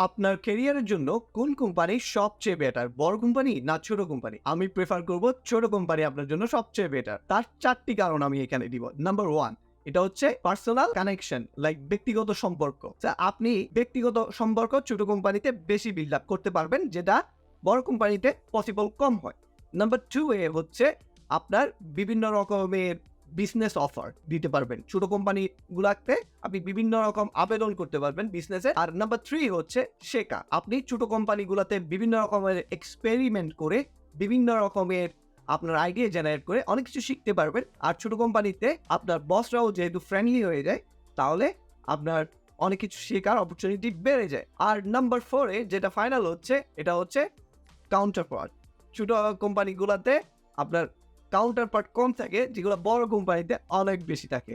আপনার ক্যারিয়ারের জন্য কোন কোম্পানি সবচেয়ে বেটার, বড় কোম্পানি না ছোট কোম্পানি? আমি প্রেফার করব ছোট কোম্পানি আপনার জন্য সবচেয়ে বেটার। তার 4টি কারণ আমি এখানে দিব। নাম্বার 1, এটা হচ্ছে পার্সোনাল কানেকশন, লাইক ব্যক্তিগত সম্পর্ক। আপনি ব্যক্তিগত সম্পর্ক ছোট কোম্পানিতে বেশি বিল্ড আপ করতে পারবেন, যেটা বড় কোম্পানিতে পসিবল কম হয়। নাম্বার 2 হচ্ছে আপনার বিভিন্ন রকমের বিজনেস অফার দিতে পারবেন। ছোট কোম্পানিগুলোতে আপনি বিভিন্ন রকম আবেদন করতে পারবেন বিজনেসে। আর নাম্বার 3 হচ্ছে শেখা। আপনি ছোট কোম্পানিগুলোতে বিভিন্ন রকমের এক্সপেরিমেন্ট করে, বিভিন্ন রকমের আপনার আইডিয়া জেনারেট করে অনেক কিছু শিখতে পারবেন। আর ছোট কোম্পানিতে আপনার বসরাও যেহেতু ফ্রেন্ডলি হয়ে যায়, তাহলে আপনার অনেক কিছু শেখার অপরচুনিটি বেড়ে যায়। আর নাম্বার 4 যেটা ফাইনাল হচ্ছে, এটা হচ্ছে কাউন্টার পার্ট। ছোট কোম্পানিগুলোতে আপনার কাউন্টার পার্ট কম থাকে, যেগুলো বড় কোম্পানিতে অনেক বেশি থাকে।